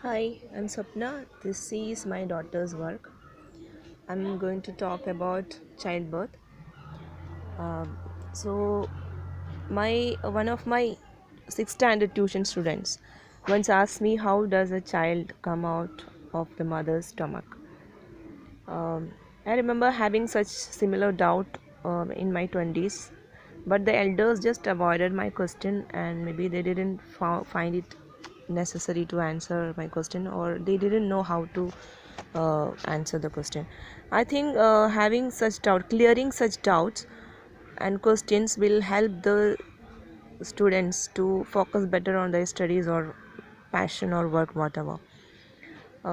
Hi, I'm Sapna. This is my daughter's work. I'm going to talk about childbirth. Um, so, my one of my sixth standard tuition students once asked me how does a child come out of the mother's stomach. Um, I remember having such similar doubt in my 20s, but the elders just avoided my question and maybe they didn't find it necessary to answer my question, or they didn't know how to answer the question. I think having such doubt, clearing such doubts and questions will help the students to focus better on their studies or passion or work, whatever.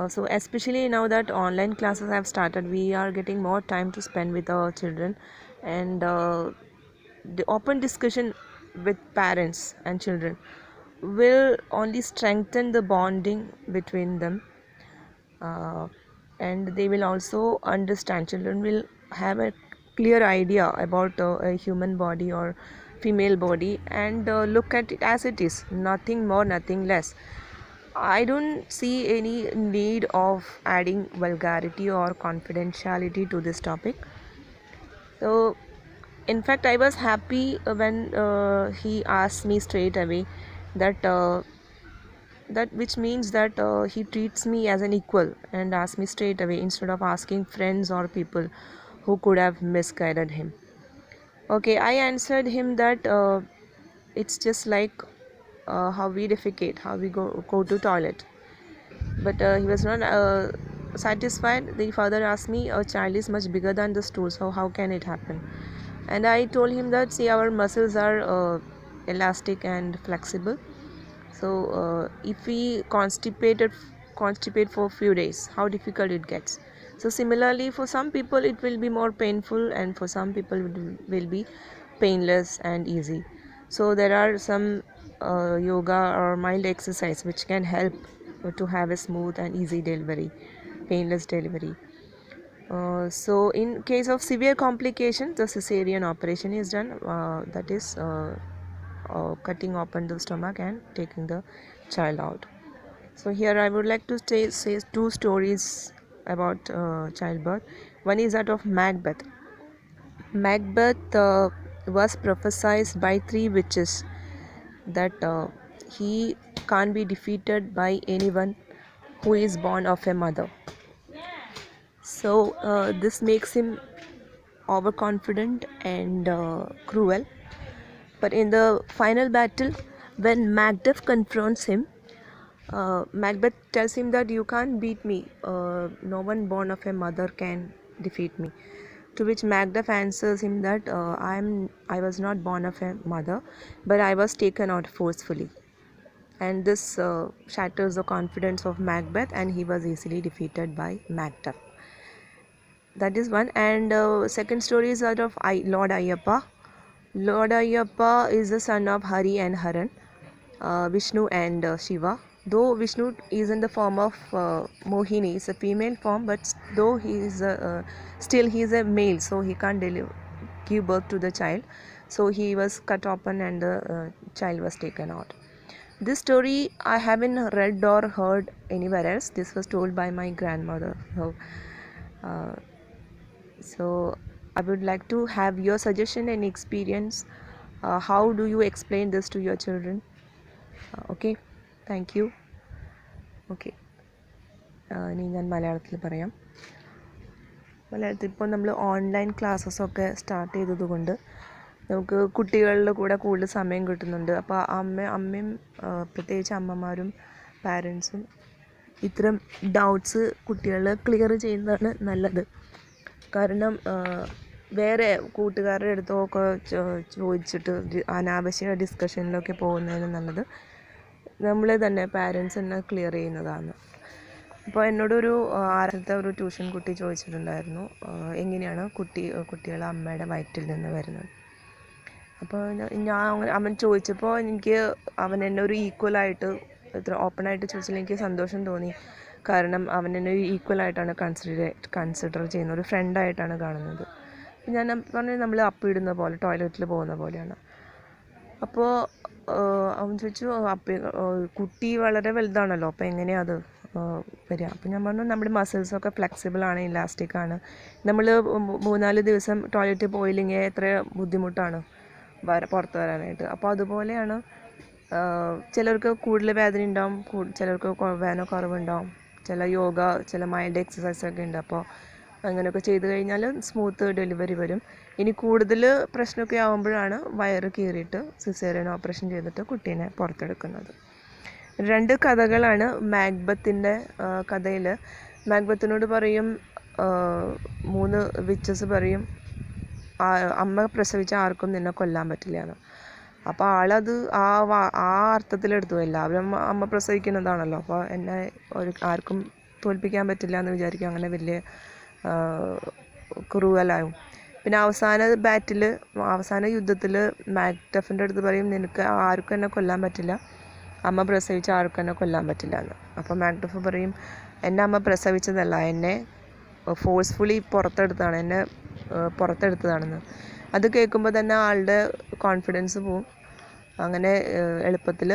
So especially now that online classes have started, we are getting more time to spend with our children, and the open discussion with parents and children will only strengthen the bonding between them, uh, and they will also understand. Children will have a clear idea about a human body or female body, and look at it as it is, nothing more, nothing less. I don't see any need of adding vulgarity or confidentiality to this topic. So, in fact, I was happy when he asked me straight away that which means that he treats me as an equal and asks me straight away instead of asking friends or people who could have misguided him. Okay, I answered him that it's just like how we defecate, how we go to toilet. But he was not satisfied. The father asked me, a child is much bigger than the stool, so how can it happen? And I told him that, see, our muscles are elastic and flexible. So if we constipate for a few days, how difficult it gets. So similarly, for some people it will be more painful, and for some people it will be painless and easy. So there are some yoga or mild exercise which can help to have a smooth and easy delivery, painless delivery. So in case of severe complications, the cesarean operation is done, that is cutting open the stomach and taking the child out. So here I would like to say two stories about childbirth. One is that of Macbeth. Macbeth was prophesied by three witches that he can't be defeated by anyone who is born of a mother. So this makes him overconfident and cruel. But in the final battle, when Macduff confronts him, Macbeth tells him that you can't beat me. No one born of a mother can defeat me. To which Macduff answers him that I was not born of a mother, but I was taken out forcefully. And this shatters the confidence of Macbeth, and he was easily defeated by Macduff. That is one. And second story is that of Lord Ayyappa. Lord Ayyappa is the son of Hari and Haran, Vishnu and Shiva. Though Vishnu is in the form of Mohini, it's a female form, but though he is still he is a male, so he can't give birth to the child. So he was cut open and the child was taken out. This story I haven't read or heard anywhere else. This was told by my grandmother. Uh, so I would like to have your suggestion and experience. How do you explain this to your children? Okay, thank you. Okay, ഇനി ഞാൻ മലയാളത്തിൽ പറയാം. മലയാളത്തിൽ ഇപ്പോൾ നമ്മൾ online ക്ലാസ്സസൊക്കെ start ചെയ്തതുകൊണ്ട് നമുക്ക് കുട്ടികളുടെ കൂടെ കൂടുതൽ സമയം കിട്ടുന്നുണ്ട്. അപ്പോൾ അമ്മയും പ്രത്യേകിച്ച് അമ്മമാരും പാരൻസും ഇത്തരം ഡൗട്ട്സ് കുട്ടികൾ ക്ലിയർ ചെയ്യുന്നതാണ് നല്ലത്. കാരണം വേറെ കൂട്ടുകാരുടെ അടുത്തൊക്കെ ചോദിച്ചിട്ട് അനാവശ്യ ഡിസ്കഷനിലൊക്കെ പോകുന്നതിന് നല്ലത് നമ്മൾ തന്നെ പാരൻസ് തന്നെ ക്ലിയർ ചെയ്യുന്നതാണ്. അപ്പോൾ എന്നോടൊരു ആദ്യത്തെ ഒരു ട്യൂഷൻ കുട്ടി ചോദിച്ചിട്ടുണ്ടായിരുന്നു, എങ്ങനെയാണ് കുട്ടികൾ അമ്മയുടെ വയറ്റിൽ നിന്ന് വരുന്നത്. അപ്പോൾ അവൻ ചോദിച്ചപ്പോൾ അവൻ എന്നെ ഒരു ഈക്വലായിട്ട് ഇത്ര ഓപ്പണായിട്ട് ചോദിച്ചാൽ എനിക്ക് സന്തോഷം തോന്നി. കാരണം അവൻ എന്നെ ഈക്വലായിട്ടാണ് കൺസിഡർ ചെയ്യുന്നത്, ഒരു ഫ്രണ്ടായിട്ടാണ് കാണുന്നത്. ഞാൻ പറഞ്ഞു, നമ്മൾ അപ്പിടുന്ന പോലെ, ടോയ്ലറ്റിൽ പോകുന്ന പോലെയാണ്. അപ്പോൾ അവൻ ചോദിച്ചു, കുട്ടി വളരെ വലുതാണല്ലോ, അപ്പോൾ എങ്ങനെയാണ് അത് വരിക. അപ്പോൾ ഞാൻ പറഞ്ഞു നമ്മുടെ മസിൽസൊക്കെ ഫ്ലെക്സിബിളാണ്, ഇലാസ്റ്റിക്കാണ്. നമ്മൾ 3-4 ദിവസം ടോയ്ലറ്റിൽ പോയില്ലെങ്കിൽ എത്ര ബുദ്ധിമുട്ടാണ് പുറത്ത് വരാനായിട്ട്. അപ്പോൾ അതുപോലെയാണ് ചിലർക്ക് കൂടുതൽ വേദന ഉണ്ടാവും, ചിലർക്ക് വേദന കുറവുണ്ടാവും. ചില യോഗ, ചില മൈൽഡ് എക്സസൈസൊക്കെ ഉണ്ട്. അപ്പോൾ അങ്ങനെയൊക്കെ ചെയ്ത് കഴിഞ്ഞാൽ സ്മൂത്ത് ഡെലിവറി വരും. ഇനി കൂടുതൽ പ്രശ്നമൊക്കെ ആകുമ്പോഴാണ് വയറ് കീറിയിട്ട് സിസേറിയൻ ഓപ്പറേഷൻ ചെയ്തിട്ട് കുട്ടീനെ പുറത്തെടുക്കുന്നത്. 2 കഥകളാണ് മാക്ബത്തിൻ്റെ കഥയിൽ. മാക്ബത്തിനോട് പറയും 3 വിച്ചസ് പറയും അമ്മ പ്രസവിച്ച ആർക്കും നിന്നെ കൊല്ലാൻ പറ്റില്ല എന്ന്. അപ്പോൾ ആളത് ആ അർത്ഥത്തിലെടുത്തു. എല്ലാവരും അമ്മ പ്രസവിക്കുന്നതാണല്ലോ, അപ്പോൾ എന്നെ ആർക്കും തോൽപ്പിക്കാൻ പറ്റില്ല എന്ന് വിചാരിക്കും. അങ്ങനെ വലിയ ക്രൂവലാവും. പിന്നെ അവസാന യുദ്ധത്തിൽ മാക്ടഫിൻ്റെ അടുത്ത് പറയും നിനക്ക് ആർക്കും എന്നെ കൊല്ലാൻ പറ്റില്ല, അമ്മ പ്രസവിച്ച ആർക്കും എന്നെ കൊല്ലാൻ പറ്റില്ല എന്ന്. അപ്പോൾ മാക്ടഫ് പറയും എന്നെ അമ്മ പ്രസവിച്ചതല്ല, എന്നെ ഫോഴ്സ്ഫുള്ളി പുറത്തെടുത്തതാണെന്ന്. അത് കേൾക്കുമ്പോൾ തന്നെ ആളുടെ കോൺഫിഡൻസ് പോവും. അങ്ങനെ എളുപ്പത്തിൽ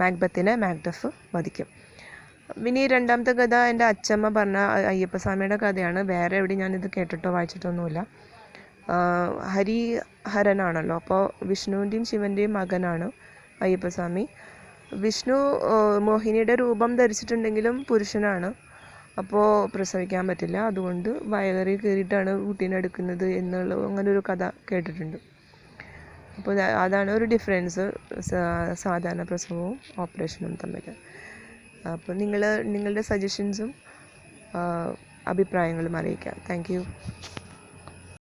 മാക്ബത്തിനെ മാക്ടഫ് വധിക്കും. ഇനി 2ാമത്തെ കഥ എൻ്റെ അച്ചമ്മ പറഞ്ഞ അയ്യപ്പസ്വാമിയുടെ കഥയാണ്. വേറെ എവിടെ ഞാനിത് കേട്ടിട്ടോ വായിച്ചിട്ടൊന്നുമില്ല. ഹരിഹരനാണല്ലോ, അപ്പോൾ വിഷ്ണുവിൻ്റെയും ശിവൻ്റെയും മകനാണ് അയ്യപ്പസ്വാമി. വിഷ്ണു മോഹിനിയുടെ രൂപം ധരിച്ചിട്ടുണ്ടെങ്കിലും പുരുഷനാണ്. അപ്പോൾ പ്രസവിക്കാൻ പറ്റില്ല, അതുകൊണ്ട് വയറി കയറിയിട്ടാണ് കുട്ടീനെ എടുക്കുന്നത് എന്നുള്ള അങ്ങനൊരു കഥ കേട്ടിട്ടുണ്ട്. അപ്പോൾ അതാണ് ഒരു ഡിഫറൻസ് സാധാരണ പ്രസവവും ഓപ്പറേഷനും തമ്മിൽ. അപ്പോൾ നിങ്ങളുടെ സജഷൻസും അഭിപ്രായങ്ങളും അറിയിക്കാം. Thank you.